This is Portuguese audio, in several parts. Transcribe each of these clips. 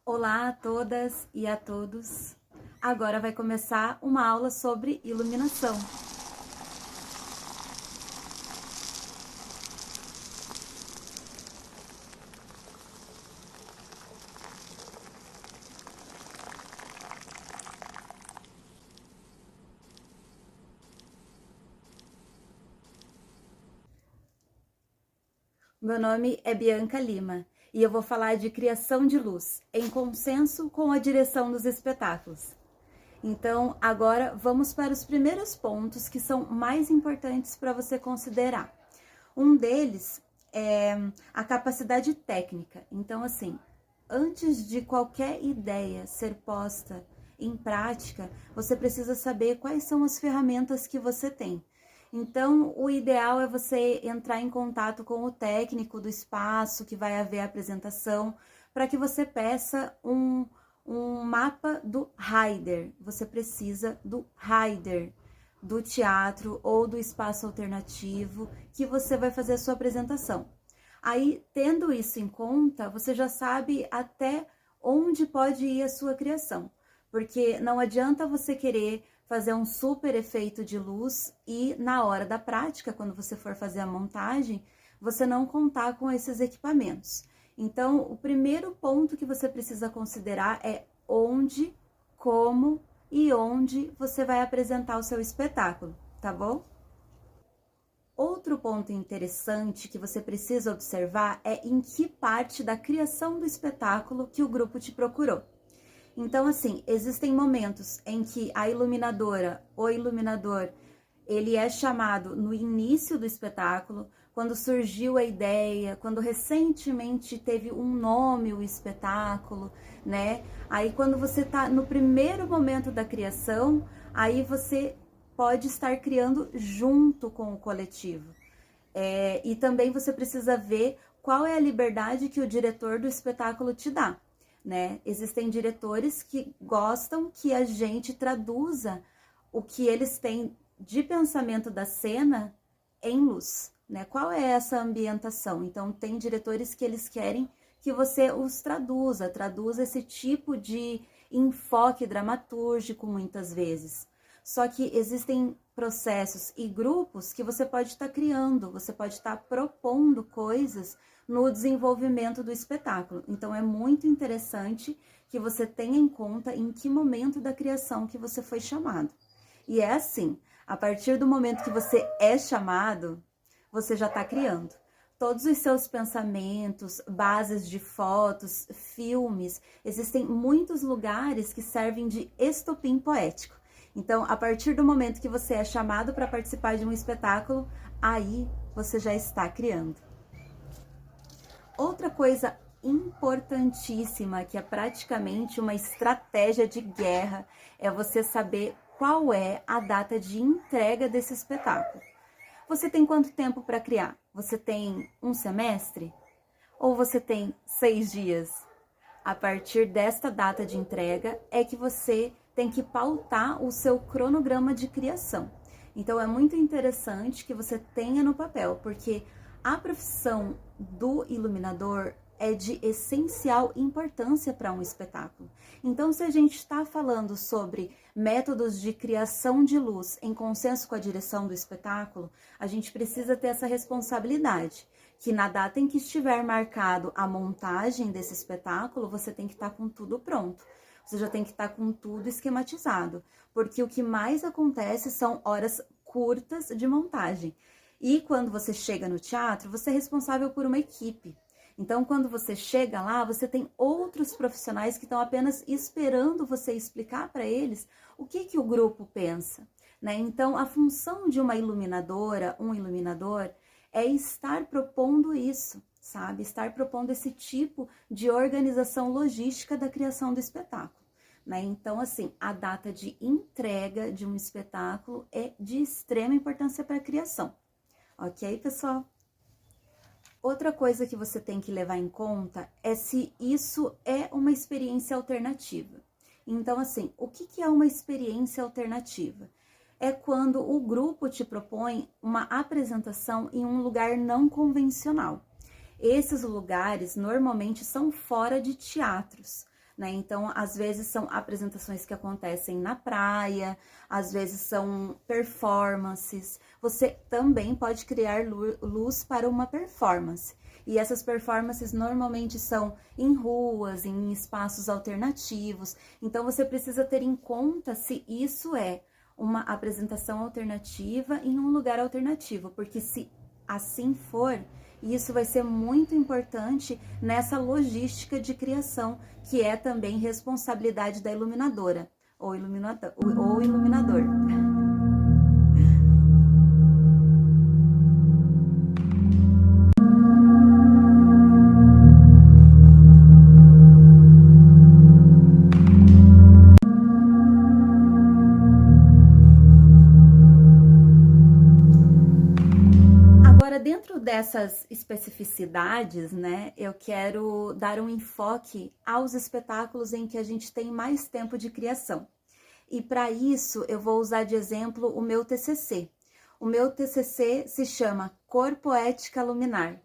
Olá a todas e a todos. Agora vai começar uma aula sobre iluminação. Meu nome é Bianca Lima e eu vou falar de criação de luz em consenso com a direção dos espetáculos. Então, agora vamos para os primeiros pontos que são mais importantes para você considerar. Um deles é a capacidade técnica. Então, assim, antes de qualquer ideia ser posta em prática, você precisa saber quais são as ferramentas que você tem. Então, o ideal é você entrar em contato com o técnico do espaço que vai haver a apresentação, para que você peça um mapa do rider. Você precisa do rider do teatro ou do espaço alternativo que você vai fazer a sua apresentação. Aí, tendo isso em conta, você já sabe até onde pode ir a sua criação, porque não adianta você querer fazer um super efeito de luz e na hora da prática, quando você for fazer a montagem, você não contar com esses equipamentos. Então, o primeiro ponto que você precisa considerar é onde, como e onde você vai apresentar o seu espetáculo, tá bom? Outro ponto interessante que você precisa observar é em que parte da criação do espetáculo que o grupo te procurou. Então, assim, existem momentos em que a iluminadora ou iluminador, ele é chamado no início do espetáculo, quando surgiu a ideia, quando recentemente teve um nome o espetáculo, né? Aí quando você tá no primeiro momento da criação, aí você pode estar criando junto com o coletivo. E também você precisa ver qual é a liberdade que o diretor do espetáculo te dá, né? Existem diretores que gostam que a gente traduza o que eles têm de pensamento da cena em luz, né? Qual é essa ambientação? Então, tem diretores que eles querem que você os traduza esse tipo de enfoque dramatúrgico muitas vezes. Só que existem processos e grupos que você pode estar criando, você pode estar propondo coisas no desenvolvimento do espetáculo. Então, é muito interessante que você tenha em conta em que momento da criação que você foi chamado. E é assim, a partir do momento que você é chamado, você já está criando. Todos os seus pensamentos, bases de fotos, filmes, existem muitos lugares que servem de estopim poético. Então, a partir do momento que você é chamado para participar de um espetáculo, aí você já está criando. Outra coisa importantíssima, que é praticamente uma estratégia de guerra, é você saber qual é a data de entrega desse espetáculo. Você tem quanto tempo para criar? Você tem um semestre? Ou você tem 6 dias? A partir desta data de entrega é que você tem que pautar o seu cronograma de criação. Então, é muito interessante que você tenha no papel, porque a profissão do iluminador é de essencial importância para um espetáculo. Então, se a gente está falando sobre métodos de criação de luz em consenso com a direção do espetáculo, a gente precisa ter essa responsabilidade, que na data em que estiver marcado a montagem desse espetáculo, você tem que estar com tudo pronto. Você já tem que estar com tudo esquematizado, porque o que mais acontece são horas curtas de montagem. E quando você chega no teatro, você é responsável por uma equipe. Então, quando você chega lá, você tem outros profissionais que estão apenas esperando você explicar para eles o que o grupo pensa, né? Então, a função de uma iluminadora, um iluminador, é estar propondo isso, sabe? Estar propondo esse tipo de organização logística da criação do espetáculo, né? Então, assim, a data de entrega de um espetáculo é de extrema importância para a criação. Ok, pessoal? Outra coisa que você tem que levar em conta é se isso é uma experiência alternativa. Então, assim, o que é uma experiência alternativa? É quando o grupo te propõe uma apresentação em um lugar não convencional. Esses lugares normalmente são fora de teatros, né? Então, às vezes são apresentações que acontecem na praia, às vezes são performances. Você também pode criar luz para uma performance. E essas performances normalmente são em ruas, em espaços alternativos. Então, você precisa ter em conta se isso é uma apresentação alternativa em um lugar alternativo, porque se assim for, isso vai ser muito importante nessa logística de criação, que é também responsabilidade da iluminadora ou iluminador. Dentro dessas especificidades, né, eu quero dar um enfoque aos espetáculos em que a gente tem mais tempo de criação. E para isso, eu vou usar de exemplo o meu TCC. O meu TCC se chama Cor Poética Luminar.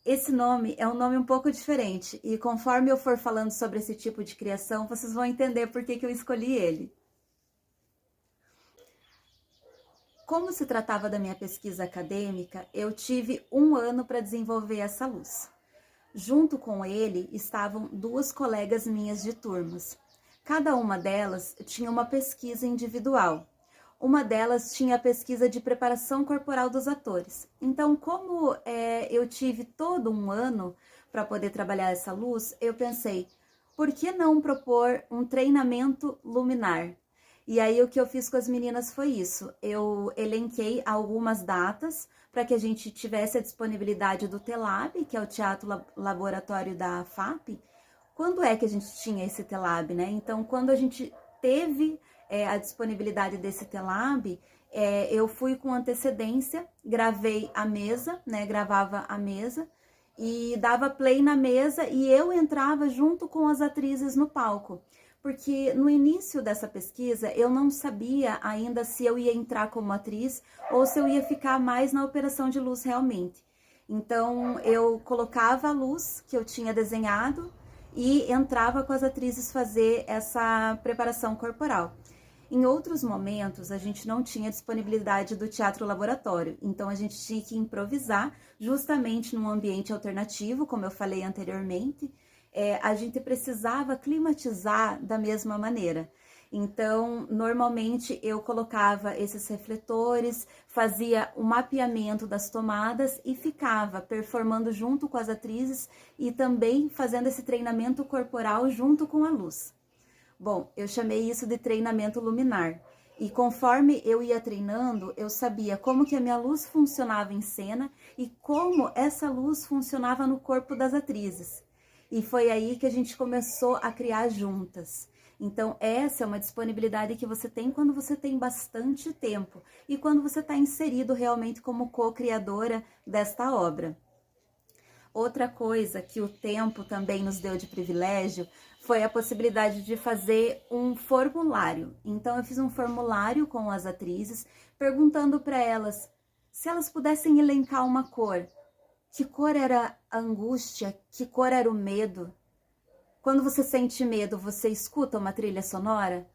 Esse nome é um nome um pouco diferente e conforme eu for falando sobre esse tipo de criação, vocês vão entender por que eu escolhi ele. Como se tratava da minha pesquisa acadêmica, eu tive 1 ano para desenvolver essa luz. Junto com ele estavam 2 colegas minhas de turmas. Cada uma delas tinha uma pesquisa individual. Uma delas tinha a pesquisa de preparação corporal dos atores. Então, como eu tive todo 1 ano para poder trabalhar essa luz, eu pensei, por que não propor um treinamento luminar? E aí o que eu fiz com as meninas foi isso, eu elenquei algumas datas para que a gente tivesse a disponibilidade do TELAB, que é o Teatro Laboratório da FAP. Quando é que a gente tinha esse TELAB, né? Então, quando a gente teve a disponibilidade desse TELAB, eu fui com antecedência, gravei a mesa, né? Gravava a mesa e dava play na mesa e eu entrava junto com as atrizes no palco. Porque no início dessa pesquisa eu não sabia ainda se eu ia entrar como atriz ou se eu ia ficar mais na operação de luz realmente. Então eu colocava a luz que eu tinha desenhado e entrava com as atrizes fazer essa preparação corporal. Em outros momentos a gente não tinha disponibilidade do teatro laboratório, então a gente tinha que improvisar justamente num ambiente alternativo, como eu falei anteriormente. A gente precisava climatizar da mesma maneira. Então, normalmente eu colocava esses refletores, fazia o mapeamento das tomadas e ficava performando junto com as atrizes e também fazendo esse treinamento corporal junto com a luz. Bom, eu chamei isso de treinamento luminar. E conforme eu ia treinando, eu sabia como que a minha luz funcionava em cena e como essa luz funcionava no corpo das atrizes. E foi aí que a gente começou a criar juntas. Então, essa é uma disponibilidade que você tem quando você tem bastante tempo e quando você está inserido realmente como co-criadora desta obra. Outra coisa que o tempo também nos deu de privilégio foi a possibilidade de fazer um formulário. Então, eu fiz um formulário com as atrizes, perguntando para elas se elas pudessem elencar uma cor. Que cor era a angústia? Que cor era o medo? Quando você sente medo, você escuta uma trilha sonora?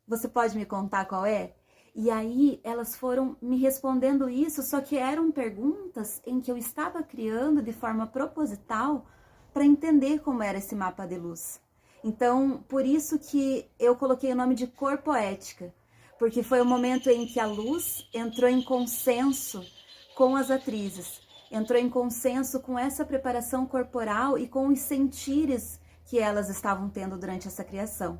Você pode me contar qual é? E aí elas foram me respondendo isso, só que eram perguntas em que eu estava criando de forma proposital para entender como era esse mapa de luz. Então, por isso que eu coloquei o nome de cor poética, porque foi o momento em que a luz entrou em consenso com as atrizes. Entrou em consenso com essa preparação corporal e com os sentires que elas estavam tendo durante essa criação.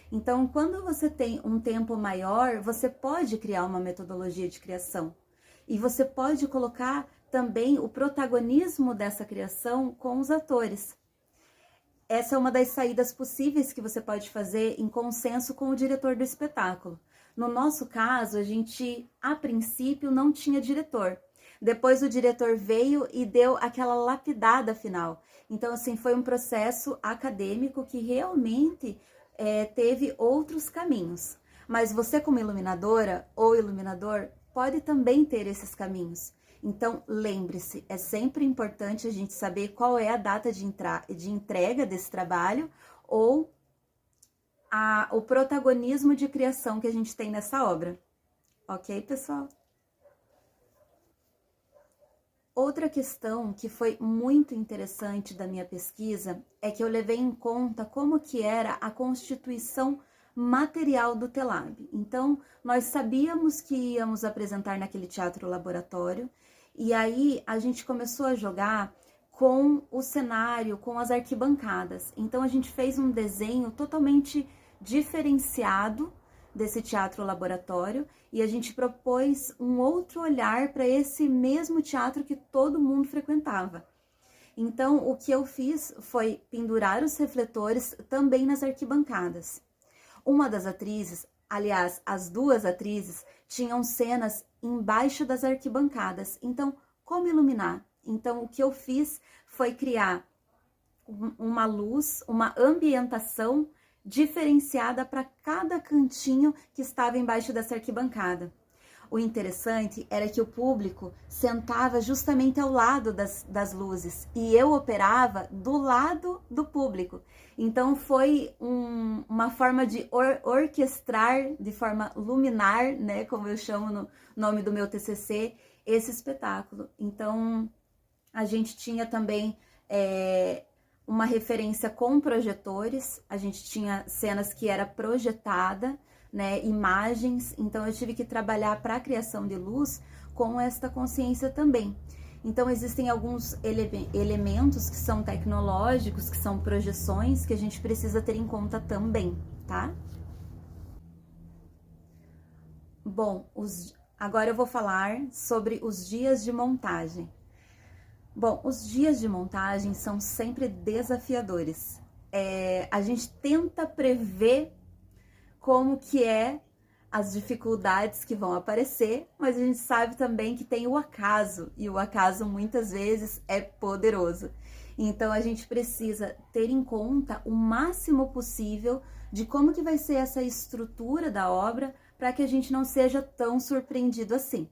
Então, quando você tem um tempo maior, você pode criar uma metodologia de criação. E você pode colocar também o protagonismo dessa criação com os atores. Essa é uma das saídas possíveis que você pode fazer em consenso com o diretor do espetáculo. No nosso caso, a gente, a princípio, não tinha diretor. Depois o diretor veio e deu aquela lapidada final. Então, assim, foi um processo acadêmico que realmente teve outros caminhos. Mas você, como iluminadora ou iluminador, pode também ter esses caminhos. Então, lembre-se, é sempre importante a gente saber qual é a data de entrega desse trabalho ou o protagonismo de criação que a gente tem nessa obra. Ok, pessoal? Outra questão que foi muito interessante da minha pesquisa é que eu levei em conta como que era a constituição material do TELAB. Então, nós sabíamos que íamos apresentar naquele teatro laboratório, e aí a gente começou a jogar com o cenário, com as arquibancadas. Então, a gente fez um desenho totalmente diferenciado desse teatro laboratório, e a gente propôs um outro olhar para esse mesmo teatro que todo mundo frequentava. Então, o que eu fiz foi pendurar os refletores também nas arquibancadas. Uma das atrizes, aliás, as duas atrizes, tinham cenas embaixo das arquibancadas. Então, como iluminar? Então, o que eu fiz foi criar uma luz, uma ambientação diferenciada para cada cantinho que estava embaixo dessa arquibancada. O interessante era que o público sentava justamente ao lado das luzes e eu operava do lado do público. Então foi uma forma de orquestrar, de forma luminar, né, como eu chamo no nome do meu TCC, esse espetáculo. Então a gente tinha também uma referência com projetores, a gente tinha cenas que era projetada, né, imagens, então eu tive que trabalhar para a criação de luz com esta consciência também. Então existem alguns elementos que são tecnológicos, que são projeções, que a gente precisa ter em conta também, tá? Bom, agora eu vou falar sobre os dias de montagem. Bom, os dias de montagem são sempre desafiadores. A gente tenta prever como que as dificuldades que vão aparecer, mas a gente sabe também que tem o acaso, e o acaso muitas vezes é poderoso. Então a gente precisa ter em conta o máximo possível de como que vai ser essa estrutura da obra para que a gente não seja tão surpreendido assim.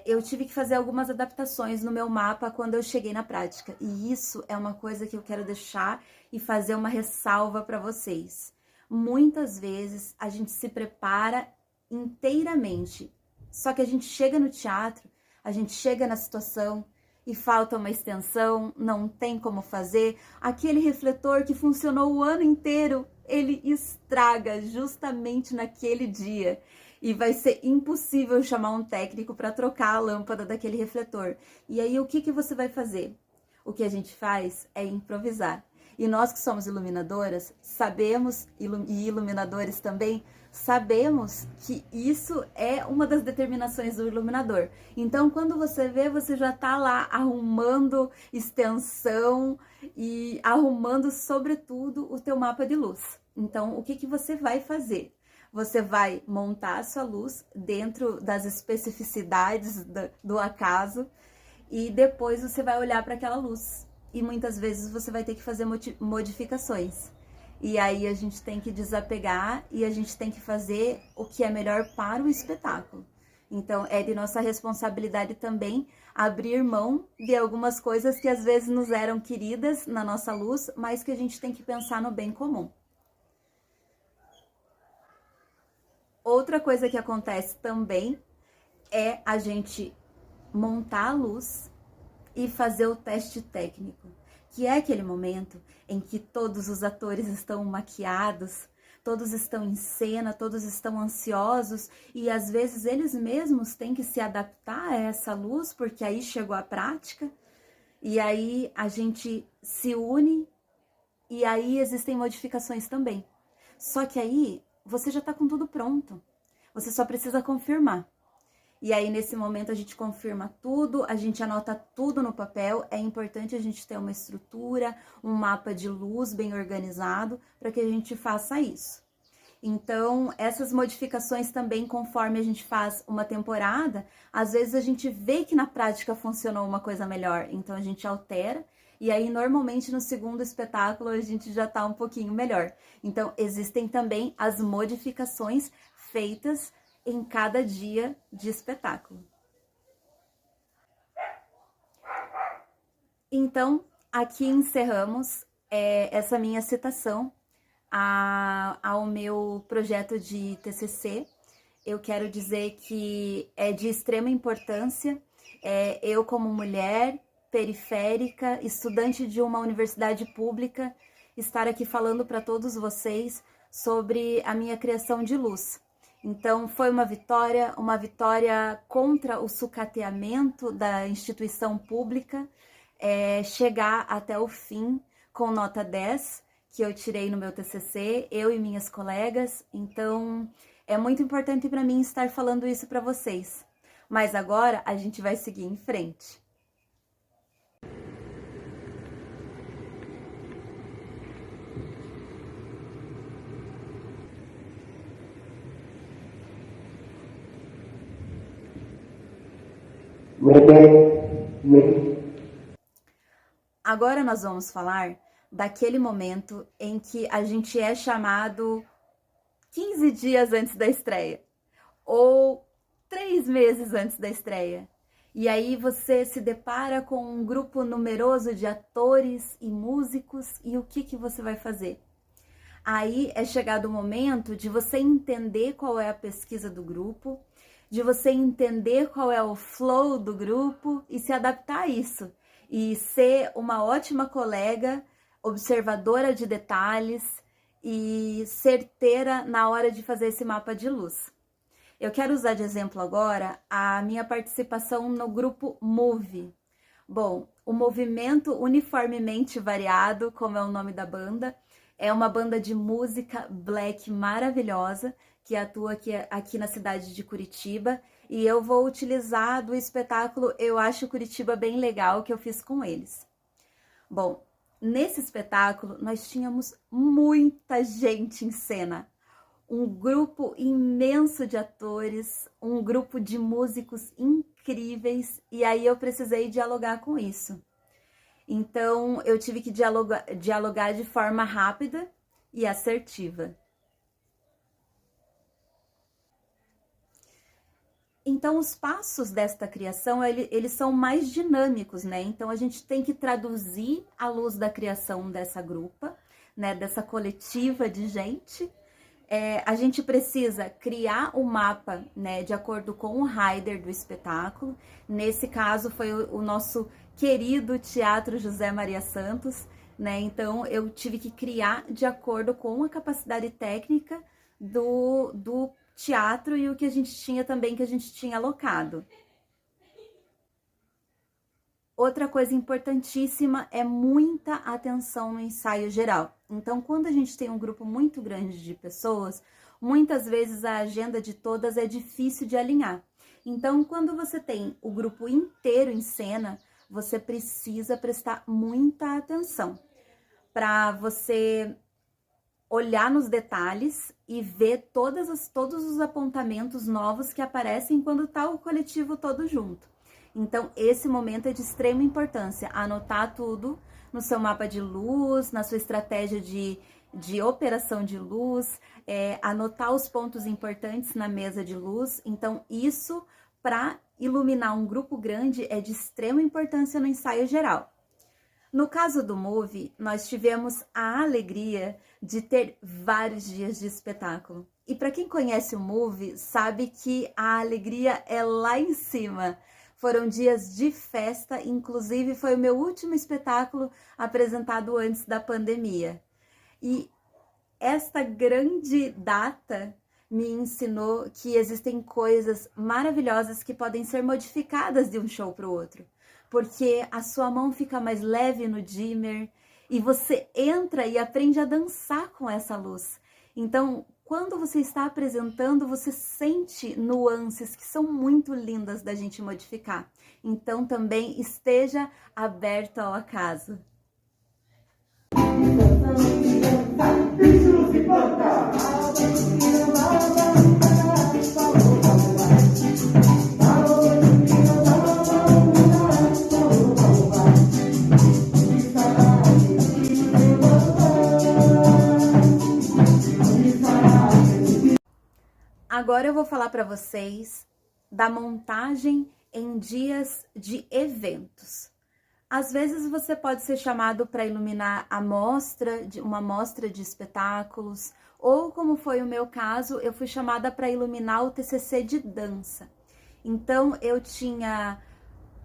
Eu tive que fazer algumas adaptações no meu mapa quando eu cheguei na prática. E isso é uma coisa que eu quero deixar e fazer uma ressalva para vocês. Muitas vezes a gente se prepara inteiramente, só que a gente chega no teatro, a gente chega na situação e falta uma extensão, não tem como fazer. Aquele refletor que funcionou o ano inteiro, ele estraga justamente naquele dia. E vai ser impossível chamar um técnico para trocar a lâmpada daquele refletor. E aí, o que você vai fazer? O que a gente faz é improvisar. E nós que somos iluminadoras, sabemos, e iluminadores também, sabemos que isso é uma das determinações do iluminador. Então, quando você vê, você já está lá arrumando extensão e arrumando, sobretudo, o teu mapa de luz. Então, o que você vai fazer? Você vai montar a sua luz dentro das especificidades do acaso e depois você vai olhar para aquela luz. E muitas vezes você vai ter que fazer modificações. E aí a gente tem que desapegar e a gente tem que fazer o que é melhor para o espetáculo. Então é de nossa responsabilidade também abrir mão de algumas coisas que às vezes nos eram queridas na nossa luz, mas que a gente tem que pensar no bem comum. Outra coisa que acontece também é a gente montar a luz e fazer o teste técnico, que é aquele momento em que todos os atores estão maquiados, todos estão em cena, todos estão ansiosos e às vezes eles mesmos têm que se adaptar a essa luz, porque aí chegou a prática e aí a gente se une e aí existem modificações também. Só que aí você já está com tudo pronto. Você só precisa confirmar. E aí, nesse momento, a gente confirma tudo, a gente anota tudo no papel. É importante a gente ter uma estrutura, um mapa de luz bem organizado para que a gente faça isso. Então, essas modificações também, conforme a gente faz uma temporada, às vezes a gente vê que na prática funcionou uma coisa melhor. Então, a gente altera. E aí, normalmente, no segundo espetáculo, a gente já tá um pouquinho melhor. Então, existem também as modificações feitas em cada dia de espetáculo. Então, aqui encerramos essa minha citação ao meu projeto de TCC. Eu quero dizer que é de extrema importância eu, como mulher periférica, estudante de uma universidade pública, estar aqui falando para todos vocês sobre a minha criação de luz. Então, foi uma vitória contra o sucateamento da instituição pública, chegar até o fim com nota 10, que eu tirei no meu TCC, eu e minhas colegas. Então, é muito importante para mim estar falando isso para vocês. Mas agora a gente vai seguir em frente. Agora nós vamos falar daquele momento em que a gente é chamado 15 dias antes da estreia, ou 3 meses antes da estreia. E aí você se depara com um grupo numeroso de atores e músicos, e o que você vai fazer? Aí é chegado o momento de você entender qual é a pesquisa do grupo, de você entender qual é o flow do grupo e se adaptar a isso. E ser uma ótima colega, observadora de detalhes e certeira na hora de fazer esse mapa de luz. Eu quero usar de exemplo agora a minha participação no grupo Move. Bom, o Movimento Uniformemente Variado, como é o nome da banda, é uma banda de música black maravilhosa que atua aqui na cidade de Curitiba, e eu vou utilizar do espetáculo Eu Acho Curitiba Bem Legal, que eu fiz com eles. Bom, nesse espetáculo nós tínhamos muita gente em cena, um grupo imenso de atores, um grupo de músicos incríveis, e aí eu precisei dialogar com isso. Então eu tive que dialogar de forma rápida e assertiva. Então, os passos desta criação, eles são mais dinâmicos, né? Então, a gente tem que traduzir a luz da criação dessa grupa, né? Dessa coletiva de gente. A gente precisa criar o mapa, né? De acordo com o rider do espetáculo. Nesse caso, foi o nosso querido Teatro José Maria Santos, né? Então, eu tive que criar de acordo com a capacidade técnica do teatro e o que a gente tinha também, que a gente tinha alocado. Outra coisa importantíssima é muita atenção no ensaio geral. Então, quando a gente tem um grupo muito grande de pessoas, muitas vezes a agenda de todas é difícil de alinhar. Então, quando você tem o grupo inteiro em cena, você precisa prestar muita atenção para você olhar nos detalhes e ver todos os apontamentos novos que aparecem quando está o coletivo todo junto. Então, esse momento é de extrema importância, anotar tudo no seu mapa de luz, na sua estratégia de operação de luz, anotar os pontos importantes na mesa de luz. Então, isso, para iluminar um grupo grande, é de extrema importância no ensaio geral. No caso do Move, nós tivemos a alegria de ter vários dias de espetáculo. E para quem conhece o Move, sabe que a alegria é lá em cima. Foram dias de festa, inclusive foi o meu último espetáculo apresentado antes da pandemia. E esta grande data me ensinou que existem coisas maravilhosas que podem ser modificadas de um show para o outro. Porque a sua mão fica mais leve no dimmer e você entra e aprende a dançar com essa luz. Então, quando você está apresentando, você sente nuances que são muito lindas da gente modificar. Então, também esteja aberto ao acaso. Agora eu vou falar para vocês da montagem em dias de eventos. Às vezes você pode ser chamado para iluminar uma mostra de espetáculos, ou como foi o meu caso, eu fui chamada para iluminar o TCC de dança. Então eu tinha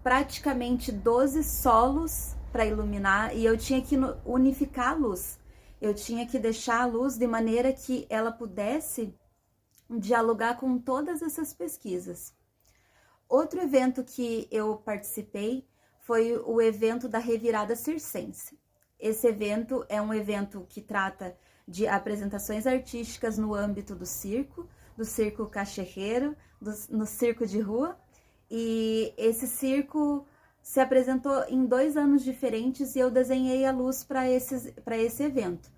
praticamente 12 solos para iluminar e eu tinha que unificar a luz. Eu tinha que deixar a luz de maneira que ela pudesse dialogar com todas essas pesquisas. Outro evento que eu participei foi o evento da Revirada Circense. Esse evento é um evento que trata de apresentações artísticas no âmbito do circo cacherreiro, no circo de rua. E esse circo se apresentou em 2 anos diferentes e eu desenhei a luz para esse evento.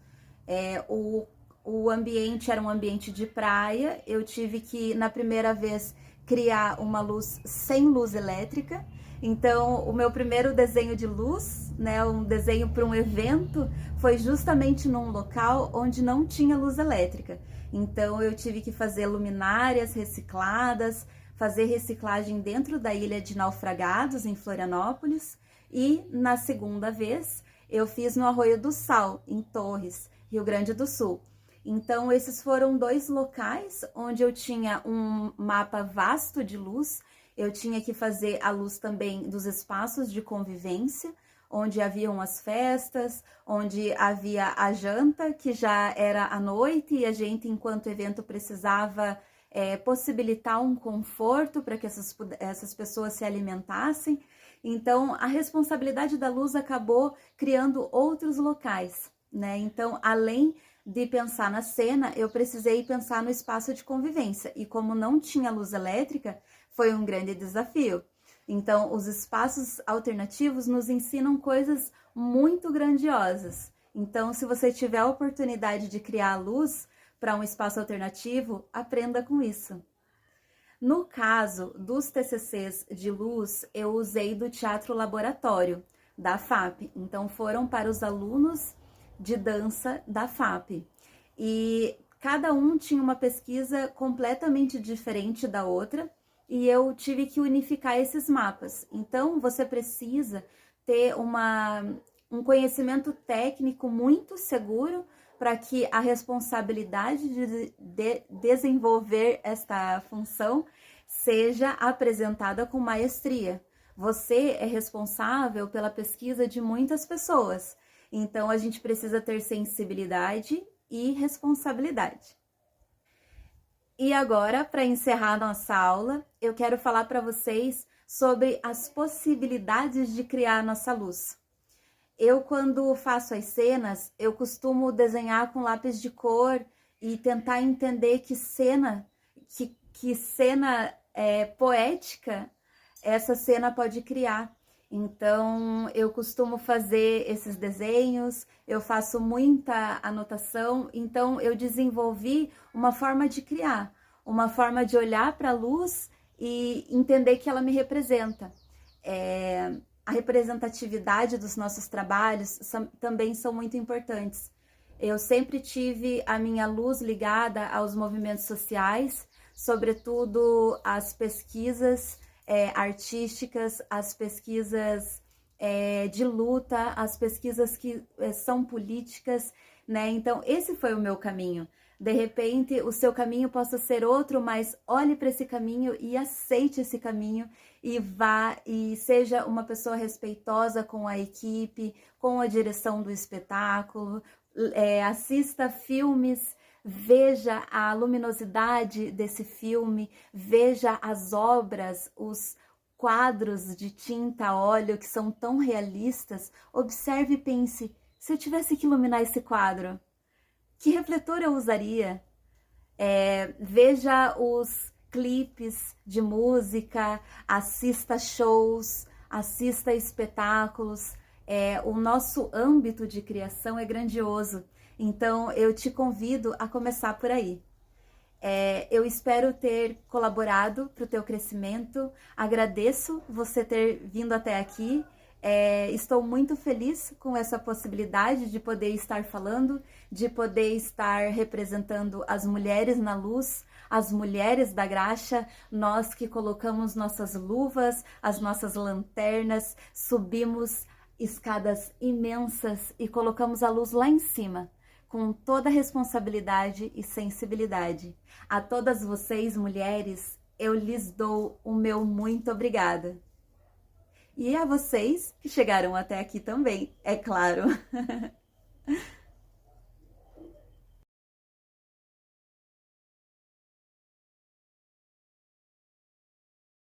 O ambiente era um ambiente de praia, eu tive que, na primeira vez, criar uma luz sem luz elétrica. Então, o meu primeiro desenho de luz, né, um desenho para um evento, foi justamente num local onde não tinha luz elétrica. Então, eu tive que fazer luminárias recicladas, fazer reciclagem dentro da Ilha de Naufragados, em Florianópolis. E, na segunda vez, eu fiz no Arroio do Sal, em Torres, Rio Grande do Sul. Então, esses foram 2 locais onde eu tinha um mapa vasto de luz. Eu tinha que fazer a luz também dos espaços de convivência, onde haviam as festas, onde havia a janta, que já era à noite, e a gente, enquanto evento, precisava possibilitar um conforto para que essas pessoas se alimentassem. Então, a responsabilidade da luz acabou criando outros locais, né? Então, além de pensar na cena, eu precisei pensar no espaço de convivência. E como não tinha luz elétrica, foi um grande desafio. Então, os espaços alternativos nos ensinam coisas muito grandiosas. Então, se você tiver a oportunidade de criar luz para um espaço alternativo, aprenda com isso. No caso dos TCCs de luz, eu usei do Teatro Laboratório, da FAP. Então, foram para os alunos de dança da FAP. E cada um tinha uma pesquisa completamente diferente da outra, e eu tive que unificar esses mapas. Então, você precisa ter um conhecimento técnico muito seguro para que a responsabilidade de desenvolver esta função seja apresentada com maestria. Você é responsável pela pesquisa de muitas pessoas, então a gente precisa ter sensibilidade e responsabilidade. E agora, para encerrar nossa aula, eu quero falar para vocês sobre as possibilidades de criar nossa luz. Eu, quando faço as cenas, eu costumo desenhar com lápis de cor e tentar entender que cena poética essa cena pode criar. Então, eu costumo fazer esses desenhos, eu faço muita anotação, então eu desenvolvi uma forma de criar, uma forma de olhar para a luz e entender que ela me representa. A representatividade dos nossos trabalhos também são muito importantes. Eu sempre tive a minha luz ligada aos movimentos sociais, sobretudo às pesquisas artísticas, as pesquisas de luta, as pesquisas que são políticas, né? Então, esse foi o meu caminho. De repente, o seu caminho possa ser outro, mas olhe para esse caminho e aceite esse caminho e vá e seja uma pessoa respeitosa com a equipe, com a direção do espetáculo, assista filmes, veja a luminosidade desse filme, veja as obras, os quadros de tinta a óleo que são tão realistas. Observe e pense, se eu tivesse que iluminar esse quadro, que refletor eu usaria? Veja os clipes de música, assista shows, assista espetáculos. O nosso âmbito de criação é grandioso. Então, eu te convido a começar por aí. Eu espero ter colaborado para o teu crescimento. Agradeço você ter vindo até aqui. Estou muito feliz com essa possibilidade de poder estar falando, de poder estar representando as mulheres na luz, as mulheres da graxa, nós que colocamos nossas luvas, as nossas lanternas, subimos escadas imensas e colocamos a luz lá em cima, com toda a responsabilidade e sensibilidade. A todas vocês, mulheres, eu lhes dou o meu muito obrigada. E a vocês que chegaram até aqui também, é claro.